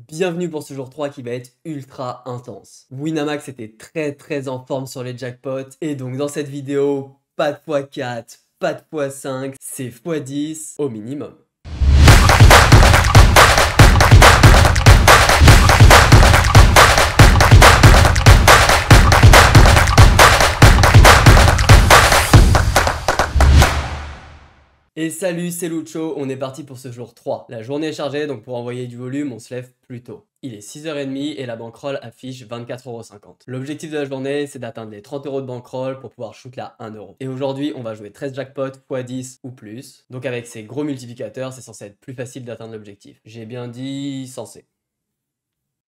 Bienvenue pour ce jour 3 qui va être ultra intense. Winamax était très en forme sur les jackpots et donc dans cette vidéo, pas de x4, pas de x5, c'est x10 au minimum. Et salut, c'est Lucho, on est parti pour ce jour 3. La journée est chargée, donc pour envoyer du volume, on se lève plus tôt. Il est 6h30 et la bankroll affiche 24,50 €. L'objectif de la journée, c'est d'atteindre les 30 € de bankroll pour pouvoir shoot la 1 €. Et aujourd'hui, on va jouer 13 jackpots x 10 ou plus. Donc avec ces gros multiplicateurs, c'est censé être plus facile d'atteindre l'objectif. J'ai bien dit censé.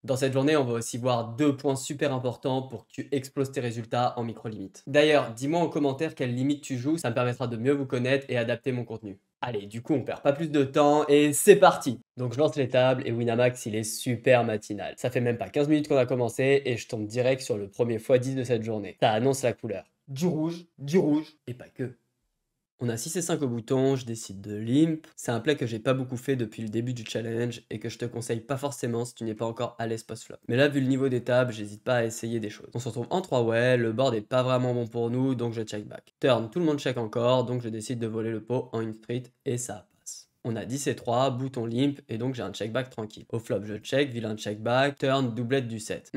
Dans cette journée, on va aussi voir deux points super importants pour que tu exploses tes résultats en micro-limites. D'ailleurs, dis-moi en commentaire quelle limite tu joues, ça me permettra de mieux vous connaître et adapter mon contenu. Allez, du coup, on perd pas plus de temps et c'est parti! Donc je lance les tables et Winamax, il est super matinal. Ça fait même pas 15 minutes qu'on a commencé et je tombe direct sur le premier x10 de cette journée. Ça annonce la couleur. Du rouge, et pas que. On a 6 et 5 au bouton, je décide de limp. C'est un play que j'ai pas beaucoup fait depuis le début du challenge et que je te conseille pas forcément si tu n'es pas encore à l'aise post-flop. Mais là, vu le niveau des tables, j'hésite pas à essayer des choses. On se retrouve en 3 way, le board est pas vraiment bon pour nous, donc je check back. Turn, tout le monde check encore, donc je décide de voler le pot en une street et ça passe. On a 10 et 3, bouton limp, et donc j'ai un check back tranquille. Au flop, je check, vilain check back, turn, doublette du 7.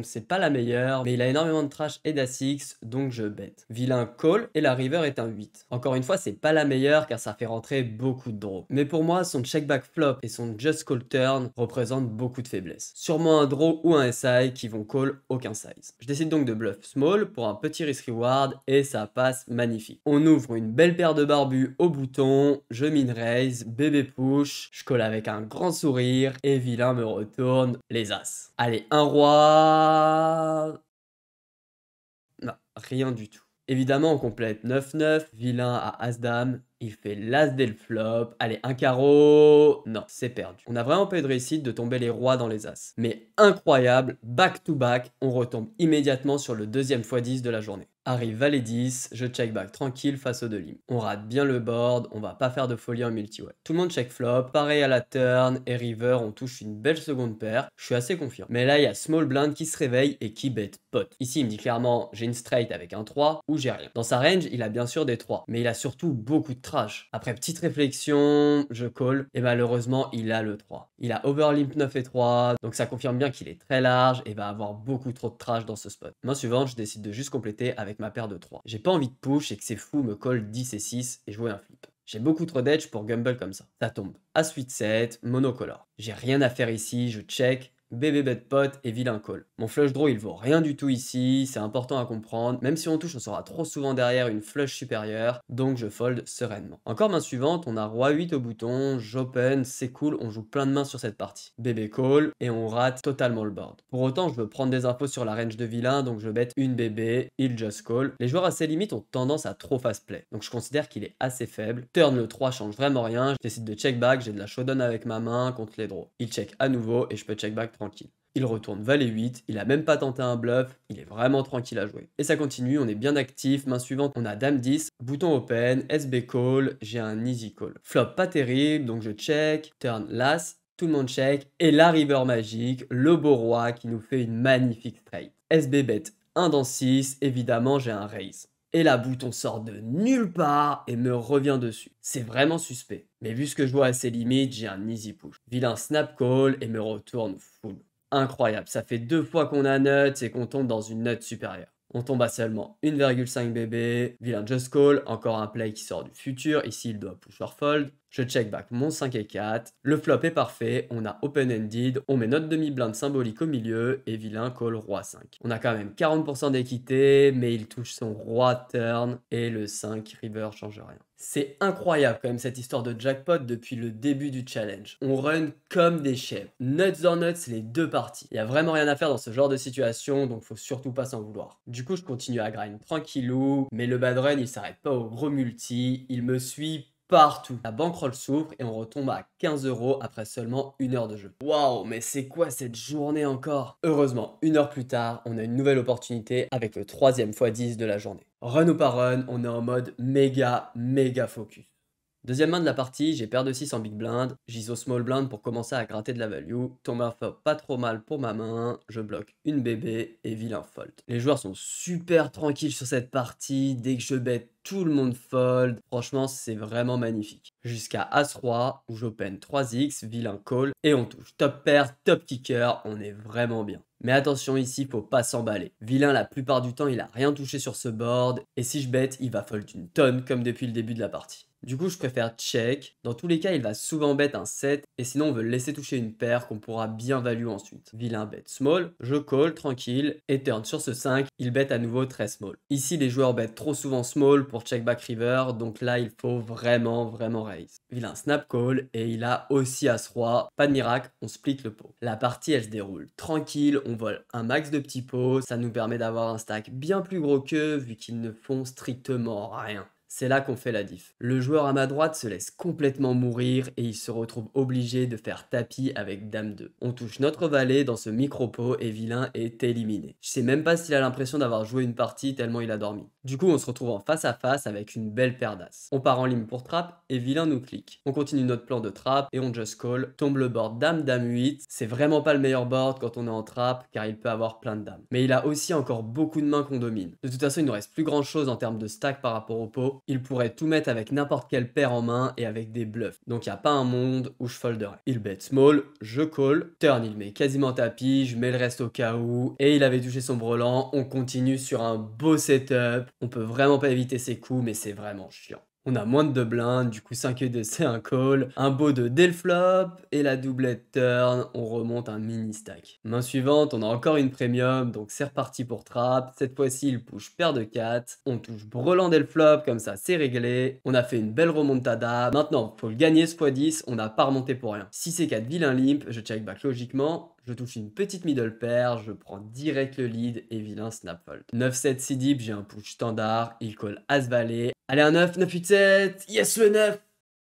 C'est pas la meilleure, mais il a énormément de trash et d'as-6, donc je bet. Vilain call, et la river est un 8. Encore une fois, c'est pas la meilleure car ça fait rentrer beaucoup de draws. Mais pour moi, son check back flop et son just call turn représentent beaucoup de faiblesses. Sûrement un draw ou un SI qui vont call aucun size. Je décide donc de bluff small pour un petit risk reward, et ça passe magnifique. On ouvre une belle paire de barbus au bouton, je min raise, bébé push, je colle avec un grand sourire et vilain me retourne les as. Allez, un roi... Non, rien du tout. Évidemment, on complète 9-9, vilain à as-dame, il fait l'as dès le flop, allez, un carreau... Non, c'est perdu. On a vraiment pas eu de réussite de tomber les rois dans les as. Mais incroyable, back to back, on retombe immédiatement sur le deuxième x10 de la journée. Arrive valet 10, je check back tranquille face aux deux lim. On rate bien le board, on va pas faire de folie en multi-way. Tout le monde check flop, pareil à la turn, et river, on touche une belle seconde paire, je suis assez confiant. Mais là, il y a small blind qui se réveille et qui bet pot. Ici, il me dit clairement, j'ai une straight avec un 3 ou j'ai rien. Dans sa range, il a bien sûr des 3, mais il a surtout beaucoup de trash. Après petite réflexion, je call, et malheureusement, il a le 3. Il a overlimp 9 et 3, donc ça confirme bien qu'il est très large et va avoir beaucoup trop de trash dans ce spot. Main suivante, je décide de juste compléter avec ma paire de 3. J'ai pas envie de push et que ces fous me collent 10 et 6 et jouer un flip. J'ai beaucoup trop d'edge pour gamble comme ça. Ça tombe. As 8-7, monocolore. J'ai rien à faire ici, je check. Bébé bet pot et vilain call. Mon flush draw il vaut rien du tout ici, c'est important à comprendre. Même si on touche, on sera trop souvent derrière une flush supérieure, donc je fold sereinement. Encore main suivante, on a roi 8 au bouton, j'open, c'est cool, on joue plein de mains sur cette partie. Bébé call et on rate totalement le board. Pour autant, je veux prendre des infos sur la range de vilain, donc je bet une bébé, il just call. Les joueurs assez limites ont tendance à trop fast play, donc je considère qu'il est assez faible. Turn le 3 change vraiment rien, je décide de check back, j'ai de la showdown avec ma main contre les draws. Il check à nouveau et je peux check back tranquille. Il retourne valet 8, il a même pas tenté un bluff, il est vraiment tranquille à jouer. Et ça continue, on est bien actif, main suivante on a dame 10, bouton open, SB call, j'ai un easy call. Flop pas terrible, donc je check, turn l'as, tout le monde check, et la river magique, le beau roi qui nous fait une magnifique straight. SB bet 1 dans 6, évidemment j'ai un raise. Et la bouton sort de nulle part et me revient dessus. C'est vraiment suspect. Mais vu ce que je vois à ses limites, j'ai un easy push. Vilain snap call et me retourne full. Incroyable, ça fait 2 fois qu'on a nuts et qu'on tombe dans une nut supérieure. On tombe à seulement 1,5 BB, vilain just call, encore un play qui sort du futur, ici il doit push or fold. Je check back mon 5 et 4, le flop est parfait, on a open-ended, on met notre demi-blind symbolique au milieu et vilain call roi 5. On a quand même 40% d'équité, mais il touche son roi turn et le 5 river change rien. C'est incroyable quand même cette histoire de jackpot depuis le début du challenge. On run comme des chèvres. Nuts or nuts les deux parties. Il y a vraiment rien à faire dans ce genre de situation, donc faut surtout pas s'en vouloir. Du coup je continue à grind tranquillou, mais le bad run il s'arrête pas au gros multi, il me suit partout. La bankroll s'ouvre et on retombe à 15 € après seulement 1 heure de jeu. Waouh, mais c'est quoi cette journée encore? Heureusement, 1 heure plus tard, on a une nouvelle opportunité avec le 3e x10 de la journée. Run ou pas run, on est en mode méga focus. Deuxième main de la partie, j'ai paire de 6 en big blind, j'ISO small blind pour commencer à gratter de la value, tombe un flop pas trop mal pour ma main, je bloque une BB et vilain fold. Les joueurs sont super tranquilles sur cette partie, dès que je bet tout le monde fold, franchement c'est vraiment magnifique. Jusqu'à As-Roi où j'open 3x, vilain call et on touche top pair, top kicker, on est vraiment bien. Mais attention ici, faut pas s'emballer. Vilain la plupart du temps il a rien touché sur ce board et si je bet il va fold une tonne comme depuis le début de la partie. Du coup, je préfère check. Dans tous les cas, il va souvent bet un 7 et sinon on veut le laisser toucher une paire qu'on pourra bien value ensuite. Vilain bet small, je call tranquille et turn sur ce 5, il bet à nouveau très small. Ici, les joueurs bet trop souvent small pour check back river, donc là, il faut vraiment raise. Vilain snap call et il a aussi As-Roi. Pas de miracle, on split le pot. La partie, elle se déroule tranquille, on vole un max de petits pots, ça nous permet d'avoir un stack bien plus gros qu'eux vu qu'ils ne font strictement rien. C'est là qu'on fait la diff. Le joueur à ma droite se laisse complètement mourir et il se retrouve obligé de faire tapis avec Dame 2. On touche notre valet dans ce micro-pot et Vilain est éliminé. Je sais même pas s'il a l'impression d'avoir joué une partie tellement il a dormi. Du coup, on se retrouve en face à face avec une belle paire d'as. On part en ligne pour trap et Vilain nous clique. On continue notre plan de trap et on just call. Tombe le board Dame Dame 8. C'est vraiment pas le meilleur board quand on est en trap car il peut avoir plein de dames. Mais il a aussi encore beaucoup de mains qu'on domine. De toute façon, il ne reste plus grand chose en termes de stack par rapport au pot. Il pourrait tout mettre avec n'importe quelle paire en main et avec des bluffs. Donc il n'y a pas un monde où je folderais. Il bet small, je call. Turn, il met quasiment tapis, je mets le reste au cas où. Et il avait touché son brelan. On continue sur un beau setup. On peut vraiment pas éviter ses coups, mais c'est vraiment chiant. On a moins de 2 blindes, du coup 5 ED c'est un call, un beau de dès le flop, et la doublette turn, on remonte un mini stack. Main suivante, on a encore une premium, donc c'est reparti pour trap. Cette fois-ci, il push paire de 4, on touche brelan dès le flop, comme ça c'est réglé. On a fait une belle remontada. Maintenant, faut le gagner ce x10, on n'a pas remonté pour rien. Si c'est 4 vilain limp, je check back logiquement. Je touche une petite middle pair, je prends direct le lead et vilain snap fold. 9-7 si deep, j'ai un push standard, il call as valet. Allez un 9, 9-8-7, yes le 9.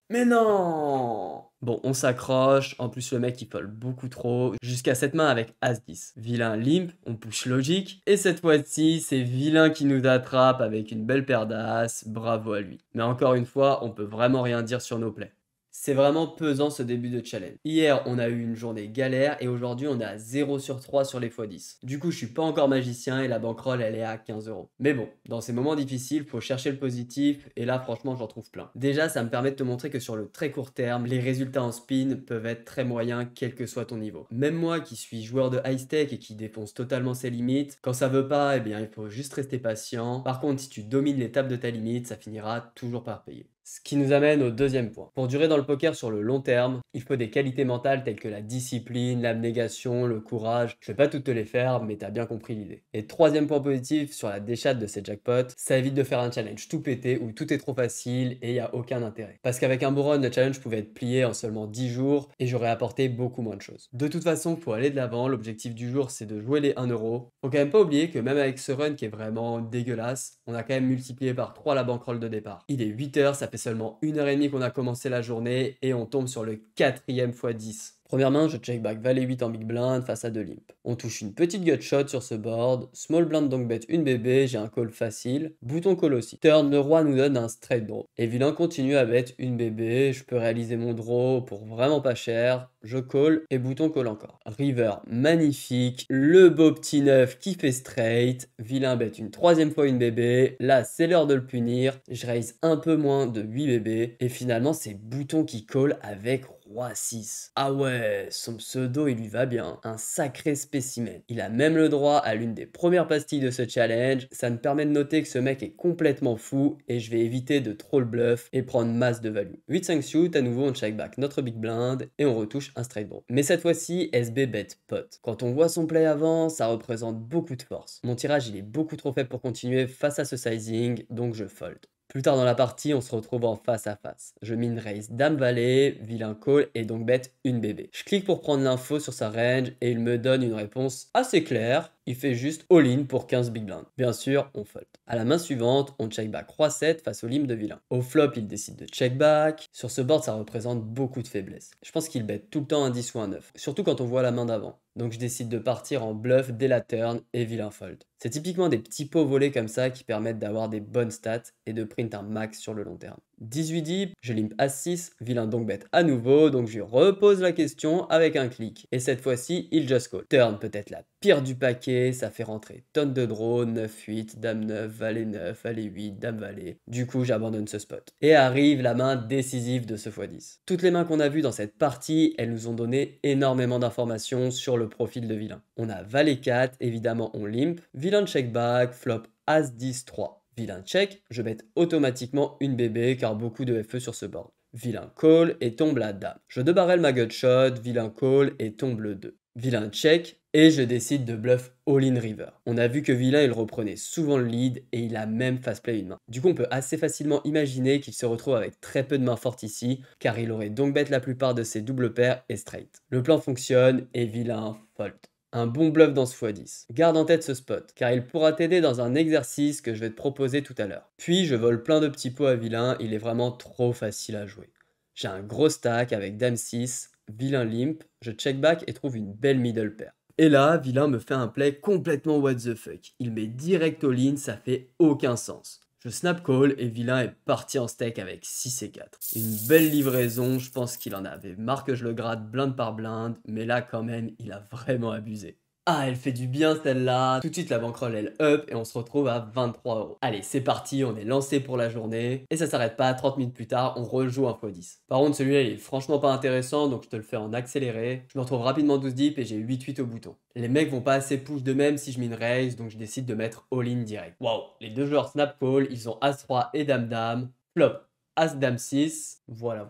Mais non. Bon, on s'accroche, en plus le mec il fold beaucoup trop, jusqu'à cette main avec As-10. Vilain limp, on push logique, et cette fois-ci, c'est Vilain qui nous attrape avec une belle paire d'As, bravo à lui. Mais encore une fois, on peut vraiment rien dire sur nos plays. C'est vraiment pesant ce début de challenge. Hier, on a eu une journée galère et aujourd'hui, on est à 0 sur 3 sur les x10. Du coup, je suis pas encore magicien et la bankroll, elle est à 15 €. Mais bon, dans ces moments difficiles, faut chercher le positif et là, franchement, j'en trouve plein. Déjà, ça me permet de te montrer que sur le très court terme, les résultats en spin peuvent être très moyens, quel que soit ton niveau. Même moi qui suis joueur de high stake et qui défonce totalement ses limites, quand ça veut pas, eh bien, il faut juste rester patient. Par contre, si tu domines l'étape de ta limite, ça finira toujours par payer. Ce qui nous amène au deuxième point. Pour durer dans le poker sur le long terme, il faut des qualités mentales telles que la discipline, l'abnégation, le courage. Je vais pas toutes te les faire, mais t'as bien compris l'idée. Et troisième point positif sur la déchatte de ces jackpots, ça évite de faire un challenge tout pété où tout est trop facile et il y a aucun intérêt. Parce qu'avec un beau run, le challenge pouvait être plié en seulement 10 jours et j'aurais apporté beaucoup moins de choses. De toute façon, faut aller de l'avant, l'objectif du jour c'est de jouer les 1 €. Faut quand même pas oublier que même avec ce run qui est vraiment dégueulasse, on a quand même multiplié par 3 la bankroll de départ. Il est 8 h, ça fait seulement 1h30 qu'on a commencé la journée et on tombe sur le 4e x10. Première main, je check back valet 8 en big blind face à 2 limp. On touche une petite gut shot sur ce board, small blind donc bet une BB, j'ai un call facile, bouton call aussi. Turn, le roi nous donne un straight draw. Et vilain continue à bet une BB, je peux réaliser mon draw pour vraiment pas cher, je call et bouton call encore. River, magnifique, le beau petit 9 qui fait straight, vilain bet une troisième fois une BB, là c'est l'heure de le punir, je raise un peu moins de 8 BB et finalement c'est bouton qui call avec roi 6. Ah ouais, son pseudo il lui va bien, un sacré spécimen. Il a même le droit à l'une des premières pastilles de ce challenge, ça me permet de noter que ce mec est complètement fou et je vais éviter de trop le bluff et prendre masse de value. 8-5 suit, à nouveau on check back notre big blind et on retouche un straight draw. Mais cette fois-ci, SB bet pot. Quand on voit son play avant, ça représente beaucoup de force. Mon tirage il est beaucoup trop faible pour continuer face à ce sizing, donc je fold. Plus tard dans la partie, on se retrouve en face à face. Je mine raise dame valet, vilain call et donc bet une BB. Je clique pour prendre l'info sur sa range et il me donne une réponse assez claire. Il fait juste all-in pour 15 big blind. Bien sûr, on fold. À la main suivante, on check back roi 7 face au limp de vilain. Au flop, il décide de check back. Sur ce board, ça représente beaucoup de faiblesse. Je pense qu'il bet tout le temps un 10 ou un 9, surtout quand on voit la main d'avant. Donc je décide de partir en bluff dès la turn et vilain fold. C'est typiquement des petits pots volés comme ça qui permettent d'avoir des bonnes stats et de print un max sur le long terme. 18 deep, je limp As-6, vilain donc bête à nouveau, donc je lui repose la question avec un clic. Et cette fois-ci, il just call. Turn peut être la pire du paquet, ça fait rentrer tonne de draws, 9-8, dame 9, valet 9, valet 8, dame valet. Du coup, j'abandonne ce spot. Et arrive la main décisive de ce x10. Toutes les mains qu'on a vues dans cette partie, elles nous ont donné énormément d'informations sur le profil de vilain. On a valet 4, évidemment on limp, vilain check back, flop As-10, 3. Vilain check, je bête automatiquement une bébé car beaucoup de FE sur ce board. Vilain call et tombe la dame. Je débarrel ma gut shot, vilain call et tombe le 2. Vilain check et je décide de bluff all-in river. On a vu que vilain il reprenait souvent le lead et il a même fast play une main. Du coup on peut assez facilement imaginer qu'il se retrouve avec très peu de mains fortes ici car il aurait donc bet la plupart de ses doubles paires et straight. Le plan fonctionne et vilain fold. Un bon bluff dans ce x10. Garde en tête ce spot, car il pourra t'aider dans un exercice que je vais te proposer tout à l'heure. Puis je vole plein de petits pots à vilain, il est vraiment trop facile à jouer. J'ai un gros stack avec dame 6, vilain limp, je check back et trouve une belle middle pair. Et là, vilain me fait un play complètement what the fuck. Il met direct all-in, ça fait aucun sens. Je snap call et vilain est parti en steak avec 6 et 4. Une belle livraison, je pense qu'il en avait marre que je le gratte blinde par blinde, mais là quand même, il a vraiment abusé. Ah, elle fait du bien celle-là. Tout de suite, la bankroll, elle up et on se retrouve à 23 €. Allez, c'est parti, on est lancé pour la journée. Et ça s'arrête pas, 30 minutes plus tard, on rejoue un x10. Par contre, celui-là, il est franchement pas intéressant, donc je te le fais en accéléré. Je me retrouve rapidement 12 deep et j'ai 8-8 au bouton. Les mecs vont pas assez push de même si je min raise, donc je décide de mettre all-in direct. Waouh, les deux joueurs snap call, ils ont As-3 et Dame-Dame. Flop. As-Dame 6, voilà.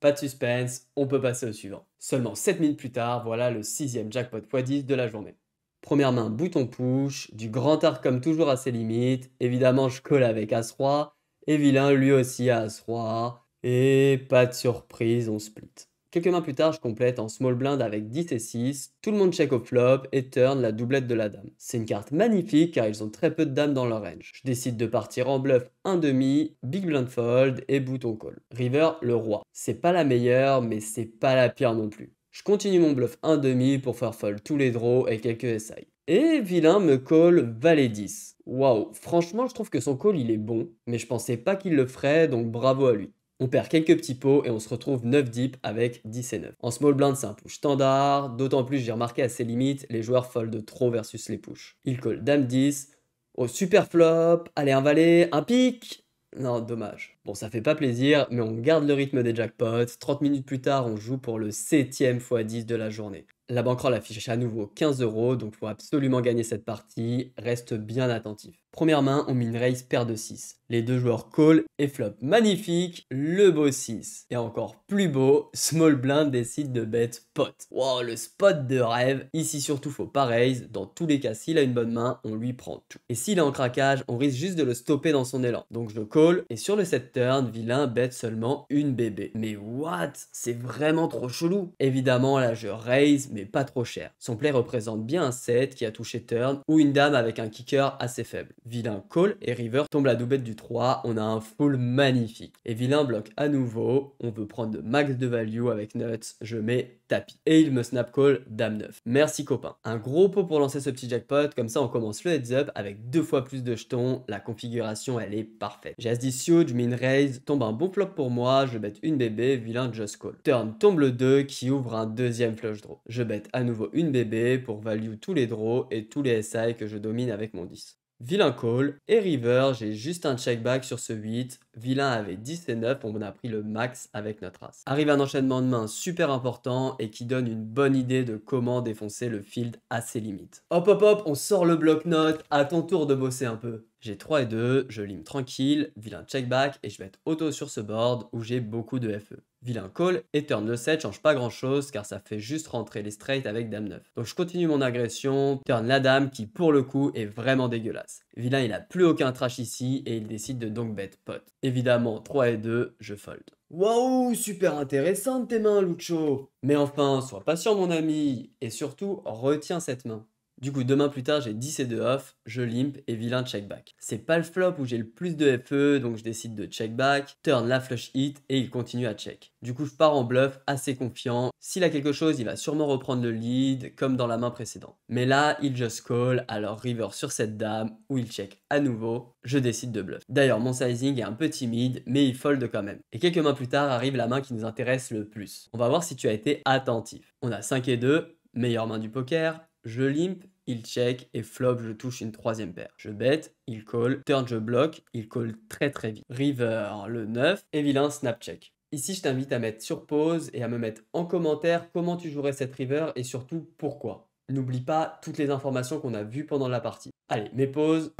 Pas de suspense, on peut passer au suivant. Seulement 7 minutes plus tard, voilà le 6e jackpot x10 de la journée. Première main, bouton push, du grand art comme toujours à ses limites. Évidemment, je colle avec As-3, et vilain lui aussi à As-3. Et pas de surprise, on split. Quelques mains plus tard, je complète en small blind avec 10 et 6, tout le monde check au flop et turn la doublette de la dame. C'est une carte magnifique car ils ont très peu de dames dans leur range. Je décide de partir en bluff 1/2, big blind fold et bouton call. River, le roi. C'est pas la meilleure mais c'est pas la pire non plus. Je continue mon bluff 1/2 pour faire fold tous les draws et quelques SI. Et vilain me call valet 10. Waouh, franchement je trouve que son call il est bon, mais je pensais pas qu'il le ferait donc bravo à lui. On perd quelques petits pots et on se retrouve 9 deep avec 10 et 9. En small blind, c'est un push standard, d'autant plus j'ai remarqué à ses limites, les joueurs fold trop versus les push. Il call dame 10, au super flop, allez un valet, un pic. Non, dommage. Bon, ça fait pas plaisir, mais on garde le rythme des jackpots. 30 minutes plus tard, on joue pour le 7e x10 de la journée. La bankroll affiche à nouveau 15 €, donc faut absolument gagner cette partie. Reste bien attentif. Première main, on min raise paire de 6. Les deux joueurs call et flop. Magnifique, le beau 6. Et encore plus beau, small blind décide de bet pot. Wow, le spot de rêve. Ici surtout, faut pas raise. Dans tous les cas, s'il a une bonne main, on lui prend tout. Et s'il est en craquage, on risque juste de le stopper dans son élan. Donc je call, et sur le set turn, vilain bet seulement une bébé. Mais what? C'est vraiment trop chelou. Évidemment, là je raise, mais pas trop cher. Son play représente bien un 7 qui a touché turn, ou une dame avec un kicker assez faible. Vilain call et river tombe la doublette du 3, on a un full magnifique. Et vilain bloque à nouveau, on veut prendre de max de value avec nuts, je mets tapis. Et il me snap call dame 9. Merci copain. Un gros pot pour lancer ce petit jackpot, comme ça on commence le heads up avec 2 fois plus de jetons, la configuration elle est parfaite. J'ai as-10 huge, min raise, tombe un bon flop pour moi, je bête une bébé, vilain just call. Turn tombe le 2 qui ouvre un deuxième flush draw. Je bête à nouveau une bébé pour value tous les draws et tous les SI que je domine avec mon 10. Vilain call et river, j'ai juste un check back sur ce 8. Vilain avait 10 et 9, on a pris le max avec notre as. Arrive un enchaînement de mains super important et qui donne une bonne idée de comment défoncer le field à ses limites. Hop hop hop, on sort le bloc-notes, à ton tour de bosser un peu. J'ai 3 et 2, je lime tranquille, vilain check back et je vais être auto sur ce board où j'ai beaucoup de FE. Vilain call et turn le 7 change pas grand chose car ça fait juste rentrer les straight avec dame 9. Donc je continue mon agression, turn la dame qui pour le coup est vraiment dégueulasse. Vilain il a plus aucun trash ici et il décide de donc bet pot. Évidemment 3 et 2, je fold. Waouh, super intéressante tes mains Lucho. Mais enfin, sois patient mon ami et surtout retiens cette main. Du coup, 2 mains plus tard, j'ai 10 et 2 off, je limp et vilain check back. C'est pas le flop où j'ai le plus de FE, donc je décide de check back, turn la flush hit et il continue à check. Du coup, je pars en bluff assez confiant. S'il a quelque chose, il va sûrement reprendre le lead, comme dans la main précédente. Mais là, il just call, alors river sur cette dame, où il check à nouveau, je décide de bluff. D'ailleurs, mon sizing est un peu timide, mais il fold quand même. Et quelques mains plus tard, arrive la main qui nous intéresse le plus. On va voir si tu as été attentif. On a 5 et 2, meilleure main du poker. Je limp, il check et flop, je touche une troisième paire. Je bet, il call, turn, je bloque, il call très vite. River, le 9 et vilain snap check. Ici, je t'invite à mettre sur pause et à me mettre en commentaire comment tu jouerais cette river et surtout pourquoi. N'oublie pas toutes les informations qu'on a vues pendant la partie. Allez, mets pause.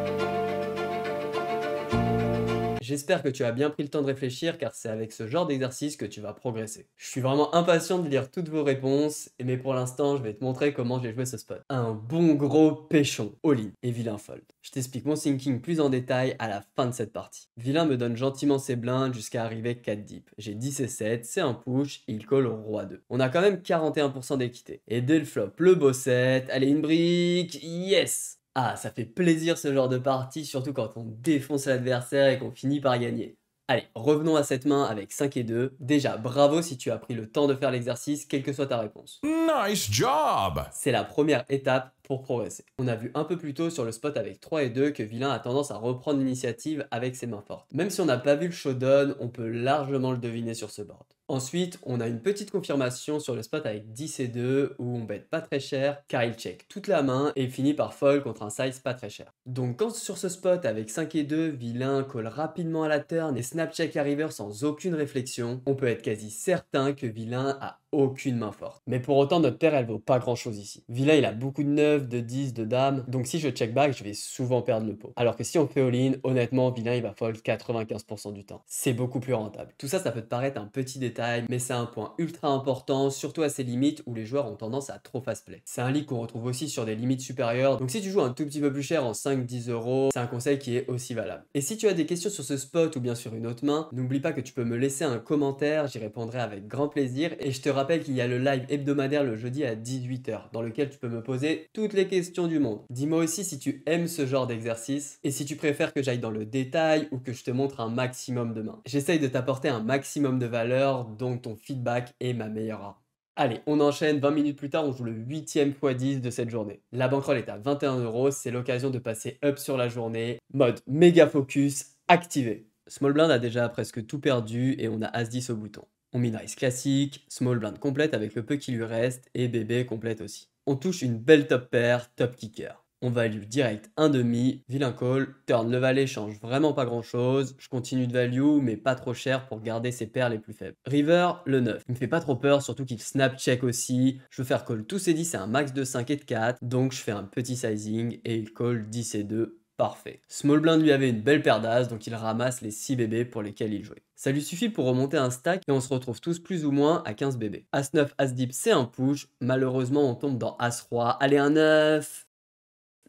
J'espère que tu as bien pris le temps de réfléchir car c'est avec ce genre d'exercice que tu vas progresser. Je suis vraiment impatient de lire toutes vos réponses, mais pour l'instant je vais te montrer comment j'ai joué ce spot. Un bon gros péchon, all-in et vilain fold. Je t'explique mon thinking plus en détail à la fin de cette partie. Vilain me donne gentiment ses blindes jusqu'à arriver 4 deep. J'ai 10 et 7, c'est un push et il call au roi 2. On a quand même 41% d'équité. Et dès le flop, le beau 7, allez une brique, yes! Ah, ça fait plaisir ce genre de partie, surtout quand on défonce l'adversaire et qu'on finit par gagner. Allez, revenons à cette main avec 5 et 2. Déjà, bravo si tu as pris le temps de faire l'exercice, quelle que soit ta réponse. Nice job! C'est la première étape pour progresser. On a vu un peu plus tôt sur le spot avec 3 et 2 que vilain a tendance à reprendre l'initiative avec ses mains fortes. Même si on n'a pas vu le showdown, on peut largement le deviner sur ce board. Ensuite, on a une petite confirmation sur le spot avec 10 et 2 où on bet pas très cher car il check toute la main et finit par fold contre un size pas très cher. Donc quand sur ce spot avec 5 et 2, vilain colle rapidement à la turn et snap check la river sans aucune réflexion, on peut être quasi certain que vilain a aucune main forte. Mais pour autant, notre paire, elle vaut pas grand chose ici. Vilain, il a beaucoup de 9, de 10, de dames, donc si je check back, je vais souvent perdre le pot. Alors que si on fait all-in, honnêtement, vilain, il va fold 95% du temps. C'est beaucoup plus rentable. Tout ça, ça peut te paraître un petit détail, mais c'est un point ultra important, surtout à ces limites où les joueurs ont tendance à trop fast play. C'est un league qu'on retrouve aussi sur des limites supérieures, donc si tu joues un tout petit peu plus cher en 5-10 euros, c'est un conseil qui est aussi valable. Et si tu as des questions sur ce spot ou bien sur une autre main, n'oublie pas que tu peux me laisser un commentaire, j'y répondrai avec grand plaisir, et je te rappelle qu'il y a le live hebdomadaire le jeudi à 18 h, dans lequel tu peux me poser toutes les questions du monde. Dis-moi aussi si tu aimes ce genre d'exercice, et si tu préfères que j'aille dans le détail ou que je te montre un maximum de mains. J'essaye de t'apporter un maximum de valeur, donc ton feedback est ma meilleure arme. Allez, on enchaîne, 20 minutes plus tard, on joue le 8e x10 de cette journée. La bankroll est à 21 euros, c'est l'occasion de passer up sur la journée. Mode méga focus, activé. Small blind a déjà presque tout perdu et on a As-10 au bouton. On min raise classique, small blind complète avec le peu qui lui reste et bébé complète aussi. On touche une belle top pair, top kicker. On value direct un demi, vilain call, turn le valet change vraiment pas grand chose, je continue de value mais pas trop cher pour garder ses paires les plus faibles. River, le 9, il me fait pas trop peur surtout qu'il snap check aussi, je veux faire call tous ses 10 c'est un max de 5 et de 4, donc je fais un petit sizing et il call 10 et 2. Parfait. Small blind lui avait une belle paire d'as, donc il ramasse les 6 bébés pour lesquels il jouait. Ça lui suffit pour remonter un stack et on se retrouve tous plus ou moins à 15 bébés. As 9, As deep, c'est un push. Malheureusement, on tombe dans As roi. Allez, un 9.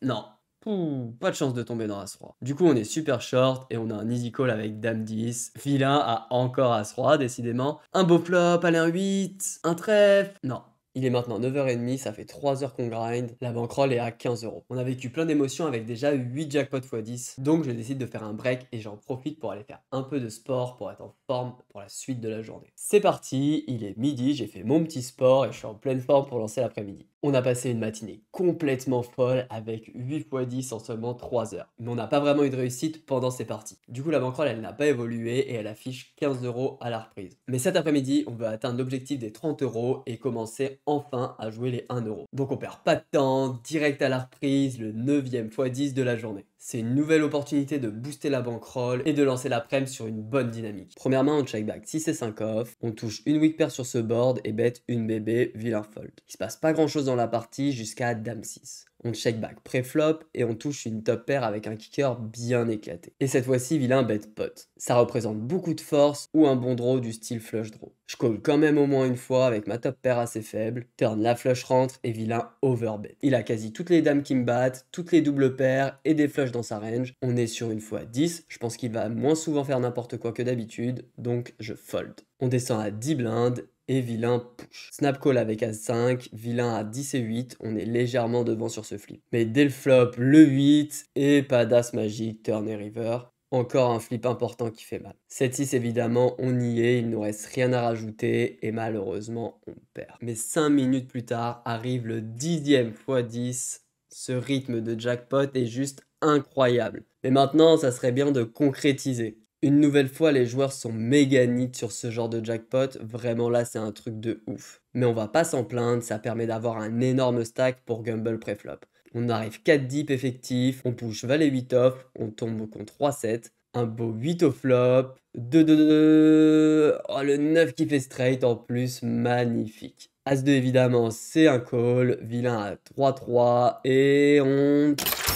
Non. Pouh, pas de chance de tomber dans As roi. Du coup, on est super short et on a un easy call avec Dame 10. Vilain a encore As roi, décidément. Un beau flop, allez, un 8. Un trèfle. Non. Il est maintenant 9h30, ça fait 3 heures qu'on grind, la bankroll est à 15 euros. On a vécu plein d'émotions avec déjà 8 jackpots x 10, donc je décide de faire un break et j'en profite pour aller faire un peu de sport pour être en forme pour la suite de la journée. C'est parti, il est midi, j'ai fait mon petit sport et je suis en pleine forme pour lancer l'après-midi. On a passé une matinée complètement folle avec 8 x 10 en seulement 3 heures, mais on n'a pas vraiment eu de réussite pendant ces parties. Du coup la bankroll elle n'a pas évolué et elle affiche 15 euros à la reprise. Mais cet après-midi, on veut atteindre l'objectif des 30 euros et commencer enfin à jouer les 1 euro. Donc on perd pas de temps, direct à la reprise, le 9e x 10 de la journée. C'est une nouvelle opportunité de booster la bankroll et de lancer l'après-midi sur une bonne dynamique. Premièrement, on check back 6 et 5 off, on touche une weak pair sur ce board et bet une bébé, vilain fold. Il se passe pas grand chose dans la partie jusqu'à Dame 6. On check back pré-flop et on touche une top pair avec un kicker bien éclaté. Et cette fois-ci, vilain bet pot. Ça représente beaucoup de force ou un bon draw du style flush draw. Je call quand même au moins une fois avec ma top pair assez faible, turn la flush rentre et vilain overbet. Il a quasi toutes les dames qui me battent, toutes les doubles paires et des flushs dans sa range. On est sur une fois 10, je pense qu'il va moins souvent faire n'importe quoi que d'habitude, donc je fold. On descend à 10 blindes et vilain push. Snap call avec As-5, vilain à 10 et 8, on est légèrement devant sur ce flip. Mais dès le flop, le 8 et pas d'As magique, turn et river. Encore un flip important qui fait mal. 7-6 évidemment, on y est, il nous reste rien à rajouter et malheureusement on perd. Mais 5 minutes plus tard arrive le 10e x10. Ce rythme de jackpot est juste incroyable. Mais maintenant, ça serait bien de concrétiser. Une nouvelle fois, les joueurs sont méga nits sur ce genre de jackpot. Vraiment là, c'est un truc de ouf. Mais on va pas s'en plaindre, ça permet d'avoir un énorme stack pour Gumble préflop. On arrive 4 deep effectifs, on push valet 8 off, on tombe contre 3-7, un beau 8 au flop, 2-2-2, oh le 9 qui fait straight en plus, magnifique. As-2 évidemment, c'est un call, vilain à 3-3 et on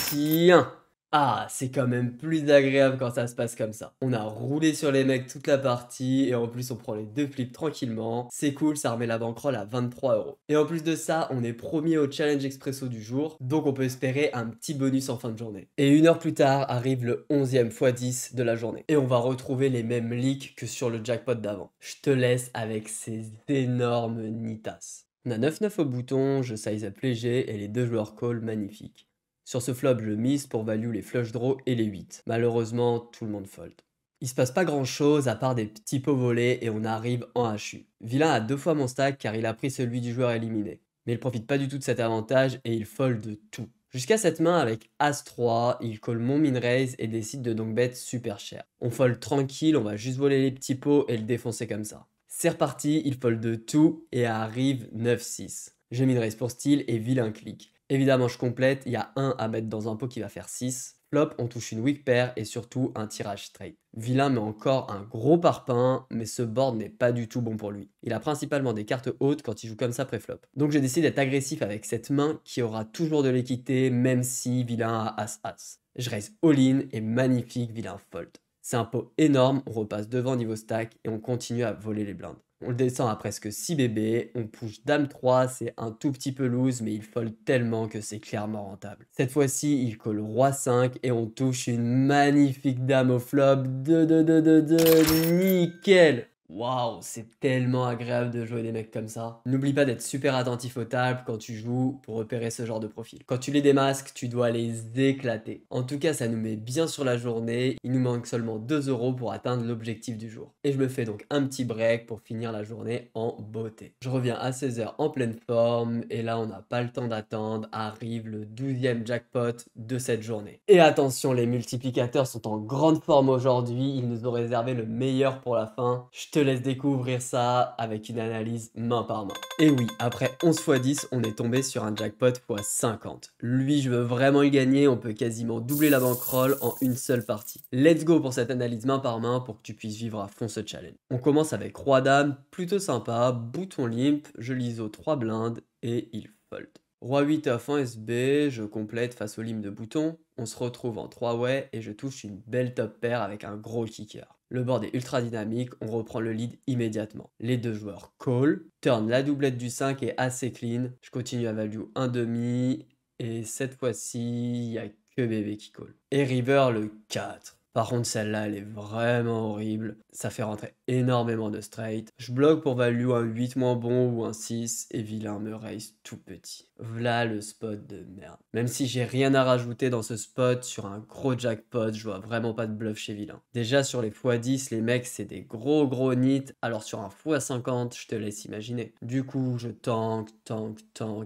tient. Ah, c'est quand même plus agréable quand ça se passe comme ça. On a roulé sur les mecs toute la partie et en plus on prend les 2 flips tranquillement. C'est cool, ça remet la bankroll à 23 €. Et en plus de ça, on est premier au challenge expresso du jour, donc on peut espérer un petit bonus en fin de journée. Et 1 heure plus tard arrive le 11e x10 de la journée. Et on va retrouver les mêmes leaks que sur le jackpot d'avant. Je te laisse avec ces énormes nitas. On a 9-9 au bouton, je size up léger et les 2 joueurs call magnifiques. Sur ce flop, je mise pour value les flush draws et les 8. Malheureusement, tout le monde fold. Il se passe pas grand chose à part des petits pots volés et on arrive en HU. Vilain a 2 fois mon stack car il a pris celui du joueur éliminé. Mais il profite pas du tout de cet avantage et il fold tout. Jusqu'à cette main avec As-3, il call mon min raise et décide de donc bet super cher. On fold tranquille, on va juste voler les petits pots et le défoncer comme ça. C'est reparti, il fold tout et arrive 9-6. Je min raise pour style et vilain clique. Évidemment, je complète, il y a 1 à mettre dans un pot qui va faire 6. Flop, on touche une weak pair et surtout un tirage straight. Vilain met encore un gros parpaing, mais ce board n'est pas du tout bon pour lui. Il a principalement des cartes hautes quand il joue comme ça pré-flop. Donc j'ai décidé d'être agressif avec cette main qui aura toujours de l'équité, même si vilain a As-As. Je raise all-in et magnifique, vilain fold. C'est un pot énorme, on repasse devant niveau stack et on continue à voler les blindes. On le descend à presque 6 bébés, on push dame 3, c'est un tout petit peu loose mais il fold tellement que c'est clairement rentable. Cette fois-ci, il colle roi 5 et on touche une magnifique dame au flop, 2-2-2-2-2, nickel. Waouh, c'est tellement agréable de jouer des mecs comme ça. N'oublie pas d'être super attentif aux tables quand tu joues pour repérer ce genre de profil. Quand tu les démasques, tu dois les éclater. En tout cas, ça nous met bien sur la journée. Il nous manque seulement 2 € pour atteindre l'objectif du jour. Et je me fais donc un petit break pour finir la journée en beauté. Je reviens à 16 h en pleine forme et là, on n'a pas le temps d'attendre. Arrive le 12e jackpot de cette journée. Et attention, les multiplicateurs sont en grande forme aujourd'hui. Ils nous ont réservé le meilleur pour la fin. Je te laisse découvrir ça avec une analyse main par main. Et oui, après 11 x 10, on est tombé sur un jackpot x 50. Lui, je veux vraiment y gagner, on peut quasiment doubler la bankroll en une seule partie. Let's go pour cette analyse main par main pour que tu puisses vivre à fond ce challenge. On commence avec roi dame, plutôt sympa, bouton limp, je l'ISO 3 blindes et il fold. Roi 8 off en SB, je complète face au limp de bouton, on se retrouve en 3 way et je touche une belle top pair avec un gros kicker. Le board est ultra dynamique, on reprend le lead immédiatement. Les deux joueurs call, turn la doublette du 5 est assez clean, je continue à value 1,5 et cette fois-ci, il n'y a que bébé qui call. Et river le 4. Par contre, celle-là, elle est vraiment horrible. Ça fait rentrer énormément de straight. Je bloque pour value un 8 moins bon ou un 6 et vilain me raise tout petit. V'là le spot de merde. Même si j'ai rien à rajouter dans ce spot, sur un gros jackpot, je vois vraiment pas de bluff chez vilain. Déjà sur les x10, les mecs c'est des gros nits, alors sur un x50, je te laisse imaginer. Du coup, je tank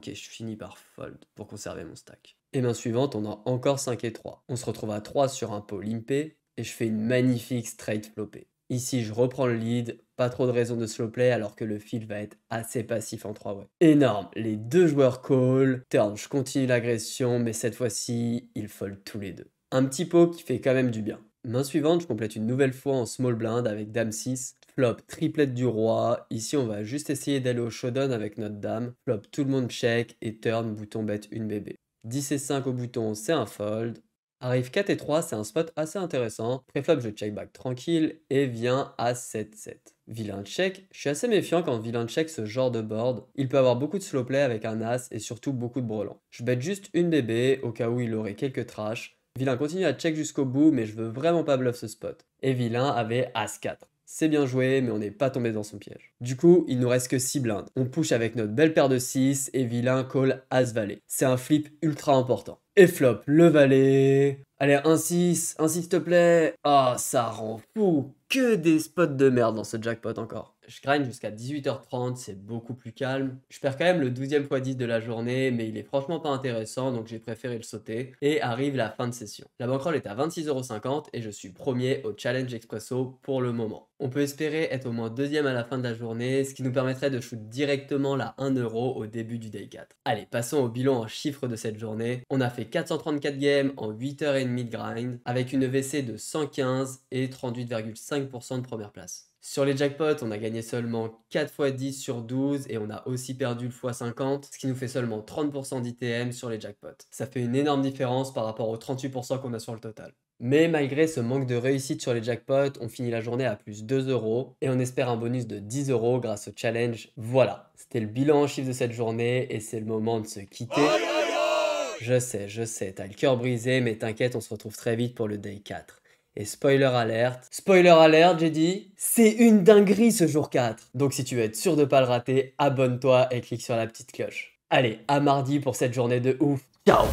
et je finis par fold pour conserver mon stack. Et main suivante, on a encore 5 et 3. On se retrouve à 3 sur un pot limpé et je fais une magnifique straight flopée. Ici, je reprends le lead, pas trop de raison de slow play alors que le fil va être assez passif en 3 way. Énorme, les deux joueurs call, turn, je continue l'agression mais cette fois-ci, ils fold tous les deux. Un petit pot qui fait quand même du bien. Main suivante, je complète une nouvelle fois en small blind avec dame 6. Flop, triplette du roi. Ici, on va juste essayer d'aller au showdown avec notre dame. Flop, tout le monde check et turn, bouton bet une bébé. 10 et 5 au bouton, c'est un fold. Arrive 4 et 3, c'est un spot assez intéressant. Préflop, je check back tranquille et vient à 7-7. Vilain check, je suis assez méfiant quand vilain check ce genre de board. Il peut avoir beaucoup de slow play avec un as et surtout beaucoup de brelans. Je bet juste une bébé au cas où il aurait quelques trash. Vilain continue à check jusqu'au bout mais je veux vraiment pas bluff ce spot. Et vilain avait as 4. C'est bien joué, mais on n'est pas tombé dans son piège. Du coup, il nous reste que 6 blindes. On push avec notre belle paire de 6 et vilain call As-Valet. C'est un flip ultra important. Et flop, le valet. Allez, un 6 s'il te plaît. Ah, ça rend fou. Que des spots de merde dans ce jackpot encore. Je grind jusqu'à 18h30, c'est beaucoup plus calme. Je perds quand même le 12e x10 de la journée, mais il est franchement pas intéressant, donc j'ai préféré le sauter. Et arrive la fin de session. La bankroll est à 26,50€ et je suis premier au challenge expresso pour le moment. On peut espérer être au moins deuxième à la fin de la journée, ce qui nous permettrait de shoot directement la 1€ au début du day 4. Allez, passons au bilan en chiffres de cette journée. On a fait 434 games en 8h30 de grind, avec une EVC de 115 et 38,5% de première place. Sur les jackpots, on a gagné seulement 4 x 10 sur 12 et on a aussi perdu le x 50, ce qui nous fait seulement 30% d'ITM sur les jackpots. Ça fait une énorme différence par rapport aux 38% qu'on a sur le total. Mais malgré ce manque de réussite sur les jackpots, on finit la journée à plus 2€ et on espère un bonus de 10€ grâce au challenge. Voilà, c'était le bilan en chiffres de cette journée et c'est le moment de se quitter. Je sais, t'as le cœur brisé, mais t'inquiète, on se retrouve très vite pour le day 4. Et spoiler alert j'ai dit, c'est une dinguerie ce jour 4. Donc si tu veux être sûr de pas le rater, abonne-toi et clique sur la petite cloche. Allez, à mardi pour cette journée de ouf. Ciao!